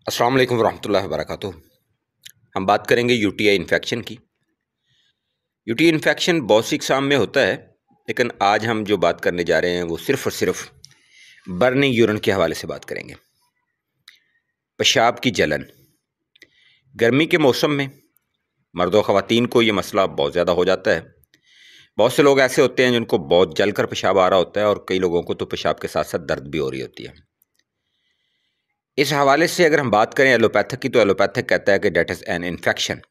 अस्सलाम वालेकुम वरहमतुल्लाहि वबरकातुहू। हम बात करेंगे यूटीआई इन्फेक्शन की। यूटीआई इन्फेक्शन बहुत सी अक़साम में होता है, लेकिन आज हम जो बात करने जा रहे हैं वो सिर्फ़ और सिर्फ बर्निंग यूरिन के हवाले से बात करेंगे। पेशाब की जलन। गर्मी के मौसम में मर्द व ख़वातीन को ये मसला बहुत ज़्यादा हो जाता है। बहुत से लोग ऐसे होते हैं जिनको बहुत जल कर पेशाब आ रहा होता है, और कई लोगों को तो पेशाब के साथ साथ दर्द भी हो रही होती है। इस हवाले से अगर हम बात करें एलोपैथिक की, तो एलोपैथिक कहता है कि डेट इज़ एन इन्फेक्शन।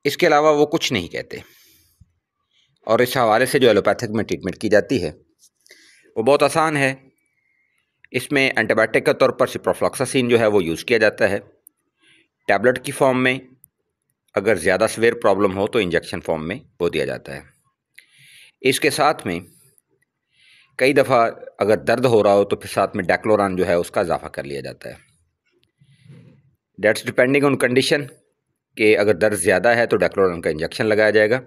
इसके अलावा वो कुछ नहीं कहते। और इस हवाले से जो एलोपैथिक में ट्रीटमेंट की जाती है वो बहुत आसान है। इसमें एंटीबायोटिक के तौर पर सिप्रोफ्लॉक्सासिन जो है वो यूज़ किया जाता है टैबलेट की फॉर्म में। अगर ज़्यादा सीवियर प्रॉब्लम हो तो इंजेक्शन फॉर्म में वो दिया जाता है। इसके साथ में कई दफ़ा अगर दर्द हो रहा हो तो फिर साथ में डेक्लोरान जो है उसका इजाफा कर लिया जाता है। डेट्स डिपेंडिंग ऑन कंडीशन कि अगर दर्द ज़्यादा है तो डेक्लोरान का इंजेक्शन लगाया जाएगा,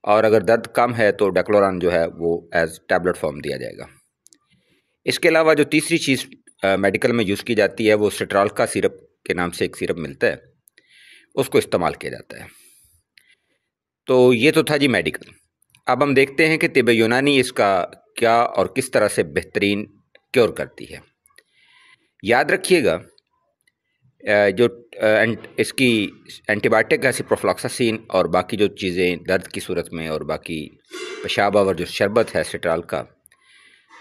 और अगर दर्द कम है तो डेक्लोरान जो है वो एज टैबलेट फॉर्म दिया जाएगा। इसके अलावा जो तीसरी चीज़ मेडिकल में यूज़ की जाती है वो सिट्रॉल का सिरप के नाम से एक सिरप मिलता है, उसको इस्तेमाल किया जाता है। तो ये तो था जी मेडिकल। अब हम देखते हैं कि तिब यूनानी इसका क्या और किस तरह से बेहतरीन क्योर करती है। याद रखिएगा जो इसकी एंटीबायोटिक है सिप्रोफ्लॉक्सासिन, और बाकी जो चीज़ें दर्द की सूरत में, और बाकी पेशाब आवर जो शरबत है सिट्रॉल का,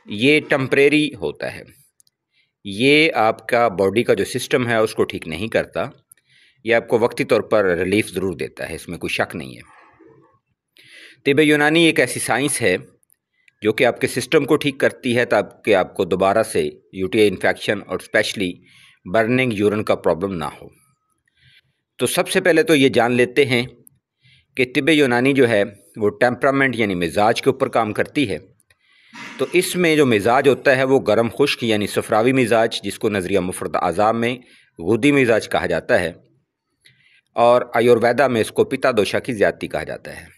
ये टेम्परेरी होता है। ये आपका बॉडी का जो सिस्टम है उसको ठीक नहीं करता। ये आपको वक्ती तौर पर रिलीफ ज़रूर देता है, इसमें कोई शक नहीं है। तिब यूनानी एक ऐसी साइंस है जो कि आपके सिस्टम को ठीक करती है ताकि आपको दोबारा से यूटीआई इन्फेक्शन और स्पेशली बर्निंग यूरिन का प्रॉब्लम ना हो। तो सबसे पहले तो ये जान लेते हैं कि तिब यूनानी जो है वो टेम्परामेंट यानी मिजाज के ऊपर काम करती है। तो इसमें जो मिजाज होता है वो गर्म खुश्क यानी सफरावी मिजाज, जिसको नज़रिया मुफरद आज़ाब में गुदी मिजाज कहा जाता है, और आयुर्वेदा में इसको पिता दोषा की ज़्यादती कहा जाता है।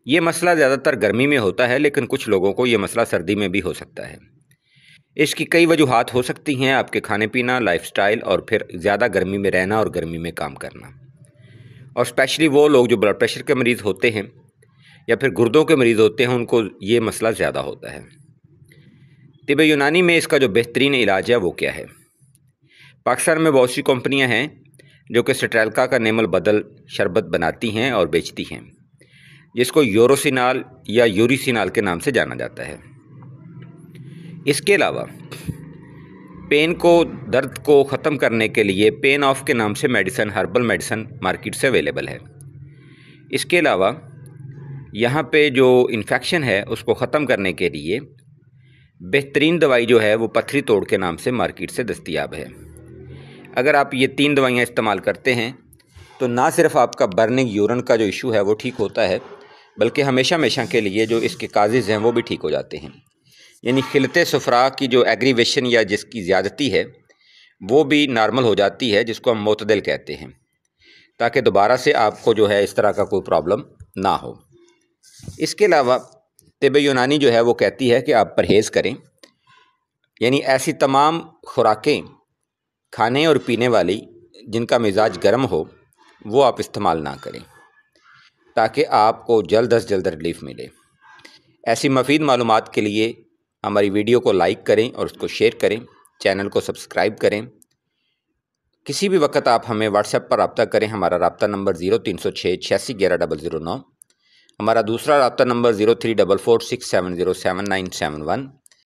ये मसला ज़्यादातर गर्मी में होता है, लेकिन कुछ लोगों को ये मसला सर्दी में भी हो सकता है। इसकी कई वजूहात हो सकती हैं, आपके खाने पीना, लाइफस्टाइल, और फिर ज़्यादा गर्मी में रहना और गर्मी में काम करना। और स्पेशली वो लोग जो ब्लड प्रेशर के मरीज़ होते हैं या फिर गुर्दों के मरीज़ होते हैं, उनको ये मसला ज़्यादा होता है। तिब यूनानी में इसका जो बेहतरीन इलाज है वो क्या है? पाकिस्तान में बहुत सी कंपनियां हैं जो कि सिट्रैलका का नेमल बदल शरबत बनाती हैं और बेचती हैं, जिसको यूरोसिनाल या यूरिसिनाल के नाम से जाना जाता है। इसके अलावा पेन को, दर्द को ख़त्म करने के लिए पेन ऑफ के नाम से मेडिसन, हर्बल मेडिसन मार्केट से अवेलेबल है। इसके अलावा यहाँ पे जो इन्फेक्शन है उसको ख़त्म करने के लिए बेहतरीन दवाई जो है वो पत्थरी तोड़ के नाम से मार्केट से दस्तयाब है। अगर आप ये 3 दवाइयाँ इस्तेमाल करते हैं तो ना सिर्फ आपका बर्निंग यूरिन का जो इशू है वो ठीक होता है, बल्कि हमेशा हमेशा के लिए जो इसके काजिज़ हैं वो भी ठीक हो जाते हैं। यानी खिलते सफरा की जो एग्रीवेशन या जिसकी ज़्यादती है वो भी नॉर्मल हो जाती है, जिसको हम मोतदल कहते हैं, ताकि दोबारा से आपको जो है इस तरह का कोई प्रॉब्लम ना हो। इसके अलावा तिब यूनानी जो है वो कहती है कि आप परहेज़ करें, यानी ऐसी तमाम खुराकें खाने और पीने वाली जिनका मिजाज गर्म हो वो आप इस्तेमाल ना करें, ताकि आपको जल्द अज जल्द रिलीफ मिले। ऐसी मफीद मालूमात के लिए हमारी वीडियो को लाइक करें और उसको शेयर करें, चैनल को सब्सक्राइब करें। किसी भी वक्त आप हमें व्हाट्सएप पर रब्ता करें। हमारा रब्ता नंबर 0306 86 11 009। हमारा दूसरा रब्ता नंबर 0344 670 7971।